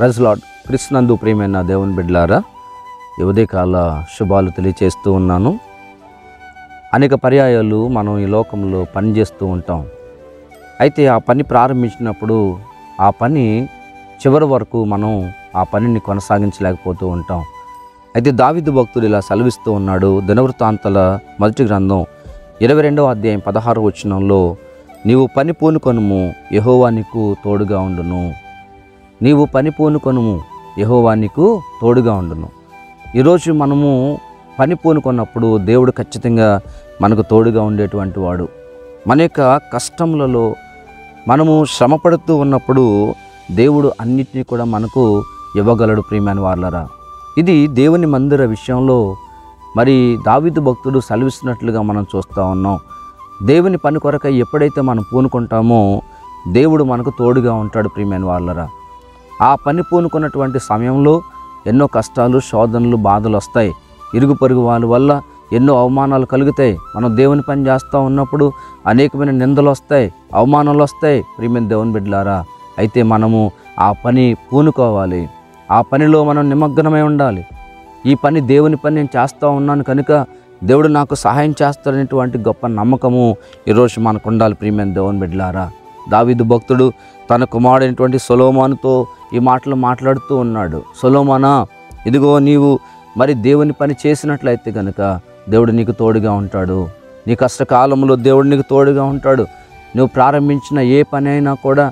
Praise lord. క్రీస్తునందు ప్రియమైన దేవుని బిడ్డలారా, ఈ ఉదయకాల శుభాలు తెలియచేస్తూ ఉన్నాను. అనేక పర్యాయాలు మనం ఈ లోకంలో పని చేస్తూ ఉంటాం. అయితే ఆ పని ప్రారంభించినప్పుడు ఆ పని చివరి వరకు మనం ఆ పనిని కొనసాగించలేకపోతూ ఉంటాం. అయితే దావీదు భక్తుడు ఇలా సెలవిస్తూ ఉన్నాడు. దినవృత్తాంతాల మొదటి గ్రంథం 22వ అధ్యాయం 16వ వచనంలో, నీవు పని పూనుకొనుము, యెహోవా నీకు తోడుగా ఉండును. నీవు పని పూనుకొనుము, యెహోవా నీకు తోడుగా ఉండును. ఈరోజు మనము పని పూనుకున్నప్పుడు దేవుడు ఖచ్చితంగా మనకు తోడుగా ఉండేటువంటి వాడు. మన యొక్క కష్టములలో మనము శ్రమపడుతూ ఉన్నప్పుడు దేవుడు అన్నిటినీ కూడా మనకు ఇవ్వగలడు. ప్రియమైన వాళ్ళరా, ఇది దేవుని మందిర విషయంలో మరి దావీదు భక్తుడు సెలవిస్తున్నట్లుగా మనం చూస్తూ ఉన్నాం. దేవుని పని కొరకై ఎప్పుడైతే మనం పూనుకుంటామో దేవుడు మనకు తోడుగా ఉంటాడు. ప్రియమైన వాళ్ళరా, ఆ పని పూనుకున్నటువంటి సమయంలో ఎన్నో కష్టాలు, శోధనలు, బాధలు వస్తాయి. ఇరుగు పొరుగు వాళ్ళ వల్ల ఎన్నో అవమానాలు కలుగుతాయి. మనం దేవుని పని చేస్తూ ఉన్నప్పుడు అనేకమైన నిందలు వస్తాయి, అవమానాలు వస్తాయి. ప్రియమైన దేవుని బిడ్డలారా, అయితే మనము ఆ పని పూనుకోవాలి. ఆ పనిలో మనం నిమగ్నమై ఉండాలి. ఈ పని దేవుని పని నేను చేస్తూ ఉన్నాను కనుక దేవుడు నాకు సహాయం చేస్తాడనేటువంటి గొప్ప నమ్మకము ఈరోజు మనకు ఉండాలి. ప్రియమైన దేవుని బిడ్డలారా, దావీదు భక్తుడు తన కుమారుడైనటువంటి సొలొమోనుతో ఈ మాటలు మాట్లాడుతూ ఉన్నాడు. సొలొమోనా, ఇదిగో నీవు మరి దేవుని పని చేసినట్లయితే కనుక దేవుడు నీకు తోడుగా ఉంటాడు. నీ కష్టకాలంలో దేవుడు నీకు తోడుగా ఉంటాడు. నువ్వు ప్రారంభించిన ఏ పని అయినా కూడా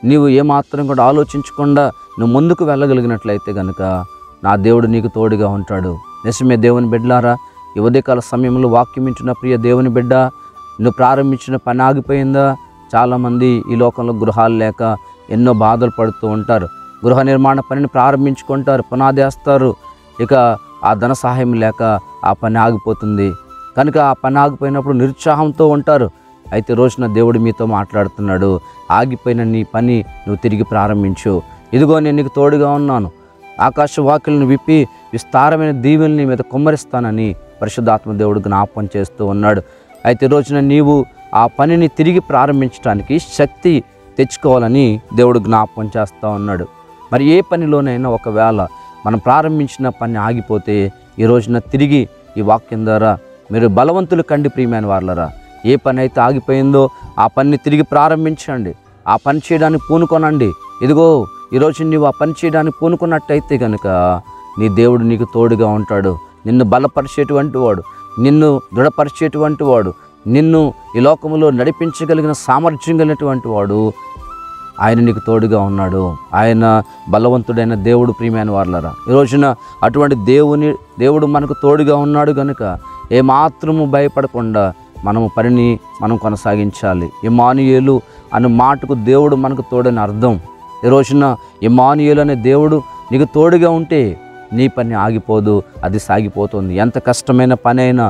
నీవు ఏమాత్రం కూడా ఆలోచించకుండా నువ్వు ముందుకు వెళ్ళగలిగినట్లయితే కనుక నా దేవుడు నీకు తోడుగా ఉంటాడు. నిజమే దేవుని బిడ్డలారా, ఈ ఉదయకాల సమయంలో వాక్యం వింటున్న ప్రియ దేవుని బిడ్డ, నువ్వు ప్రారంభించిన పని ఆగిపోయిందా? చాలామంది ఈ లోకంలో గృహాలు లేక ఎన్నో బాధలు పడుతూ ఉంటారు. గృహ నిర్మాణ పనిని ప్రారంభించుకుంటారు, పునాది వేస్తారు. ఇక ఆ ధన సహాయం లేక ఆ పని ఆగిపోతుంది. కనుక ఆ పని ఆగిపోయినప్పుడు నిరుత్సాహంతో ఉంటారు. అయితే రోజున దేవుడు మీతో మాట్లాడుతున్నాడు. ఆగిపోయిన నీ పని నువ్వు తిరిగి ప్రారంభించు. ఇదిగో నేను నీకు తోడుగా ఉన్నాను. ఆకాశ వాకిలను విప్పి విస్తారమైన దీవెనని నీ మీద కుమ్మరిస్తానని పరిశుద్ధాత్మ దేవుడు జ్ఞాపకం చేస్తూ ఉన్నాడు. అయితే రోజున నీవు ఆ పనిని తిరిగి ప్రారంభించడానికి శక్తి తెచ్చుకోవాలని దేవుడు జ్ఞాపకం చేస్తూ ఉన్నాడు. మరి ఏ పనిలోనైనా ఒకవేళ మనం ప్రారంభించిన పని ఆగిపోతే ఈ రోజున తిరిగి ఈ వాక్యం ద్వారా మీరు బలవంతులు కండి. ప్రియమైన వాళ్ళరా, ఏ పని అయితే ఆగిపోయిందో ఆ పనిని తిరిగి ప్రారంభించండి. ఆ పని చేయడానికి పూనుకొనండి. ఇదిగో ఈరోజు నీవు ఆ పని చేయడానికి పూనుకున్నట్టయితే కనుక నీ దేవుడు నీకు తోడుగా ఉంటాడు. నిన్ను బలపరిచేటువంటి వాడు, నిన్ను దృఢపరిచేటువంటి వాడు, నిన్ను ఈ లోకంలో నడిపించగలిగిన సామర్థ్యం కలిగినటువంటి వాడు ఆయన నీకు తోడుగా ఉన్నాడు. ఆయన బలవంతుడైన దేవుడు. ప్రియమైన వాళ్ళరా, ఈ రోజున అటువంటి దేవుడు మనకు తోడుగా ఉన్నాడు కనుక ఏమాత్రము భయపడకుండా మనము పనిని మనం కొనసాగించాలి. ఇమ్మానుయేలు అనే మాటకు దేవుడు మనకు తోడని అర్థం. ఈ రోజున ఇమ్మానుయేలు అనే దేవుడు నీకు తోడుగా ఉంటే నీ పని ఆగిపోదు, అది సాగిపోతుంది. ఎంత కష్టమైన పని అయినా,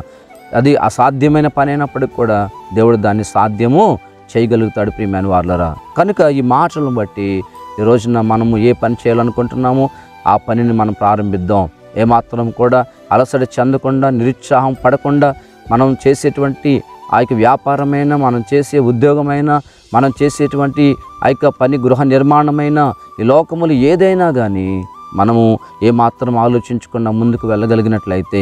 అది అసాధ్యమైన పని అయినప్పటికి కూడా దేవుడు దాన్ని సాధ్యము చేయగలుగుతాడు. ప్రియమైన వాళ్ళరా, కనుక ఈ మాటలను బట్టి ఈ రోజున మనము ఏ పని చేయాలనుకుంటున్నామో ఆ పనిని మనం ప్రారంభిద్దాం. ఏమాత్రం కూడా అలసట చెందకుండా, నిరుత్సాహం పడకుండా మనం చేసేటువంటి ఆ యొక్క వ్యాపారమైన, మనం చేసే ఉద్యోగమైన, మనం చేసేటువంటి ఆ యొక్క పని, గృహ నిర్మాణమైన, ఈ లోకములు ఏదైనా కానీ మనము ఏమాత్రం ఆలోచించకుండా ముందుకు వెళ్ళగలిగినట్లయితే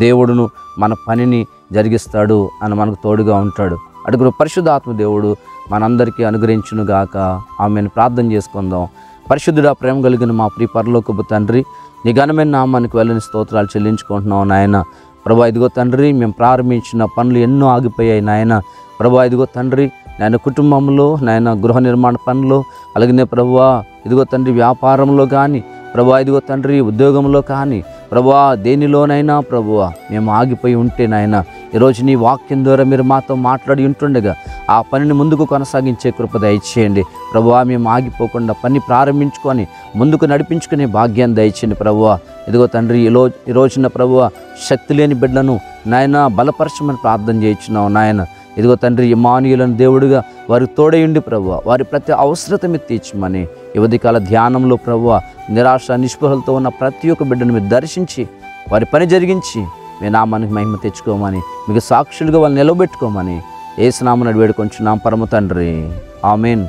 దేవుడును మన పనిని జరిగిస్తాడు అని మనకు తోడుగా ఉంటాడు. అడుగురు పరిశుద్ధాత్మ దేవుడు మనందరికీ అనుగ్రహించునుగాక. ఆమెను ప్రార్థన చేసుకుందాం. పరిశుద్ధుడా, ప్రేమ కలిగిన మా ప్రియ పరలోకపు తండ్రి, నీ ఘనమైన నామానికి వెళ్ళని స్తోత్రాలు చెల్లించుకుంటున్నాం నాయన. ప్రభా, ఇదిగో తండ్రి, మేము ప్రారంభించిన పనులు ఎన్నో ఆగిపోయాయి నాయన. ప్రభా, ఇదిగో తండ్రి, నాయన కుటుంబంలో, నాయన గృహ నిర్మాణ పనులు, అలాగే ప్రభువా ఇదిగో తండ్రి వ్యాపారంలో కానీ, ప్రభా ఇదిగో తండ్రి ఉద్యోగంలో కానీ, ప్రభా దేనిలోనైనా ప్రభువా మేము ఆగిపోయి ఉంటే నాయన, ఈరోజు నీ వాక్యం ద్వారా మీరు మాతో మాట్లాడి ఉంటుండగా ఆ పనిని ముందుకు కొనసాగించే కృప దయచేయండి. ప్రభువా, మేము ఆగిపోకుండా పని ప్రారంభించుకొని ముందుకు నడిపించుకునే భాగ్యాన్ని దయచేయండి. ప్రభువా ఇదిగో తండ్రి, ఈ రోజున ప్రభువా శక్తి లేని బిడ్డలను నాయన బలపరచమని ప్రార్థన చేయించున్నావు నాయన. ఇదిగో తండ్రి, ఇమ్మానుయేలను దేవుడుగా వారికి తోడయుండి ప్రభువా వారి ప్రతి అవసరత మీరు తీర్చమని ఈ ఉదయకాల ధ్యానంలో ప్రభువా నిరాశ నిస్పృహలతో ఉన్న ప్రతి ఒక్క బిడ్డను మీరు దర్శించి వారి పని జరిగించి మీ నామానికి మహిమ తెచ్చుకోమని, మీకు సాక్షులుగా వాళ్ళు నిలబెట్టుకోమని యేసు నామమున వేడుకొంచున్నాం పరమ తండ్రి. ఆమేన్.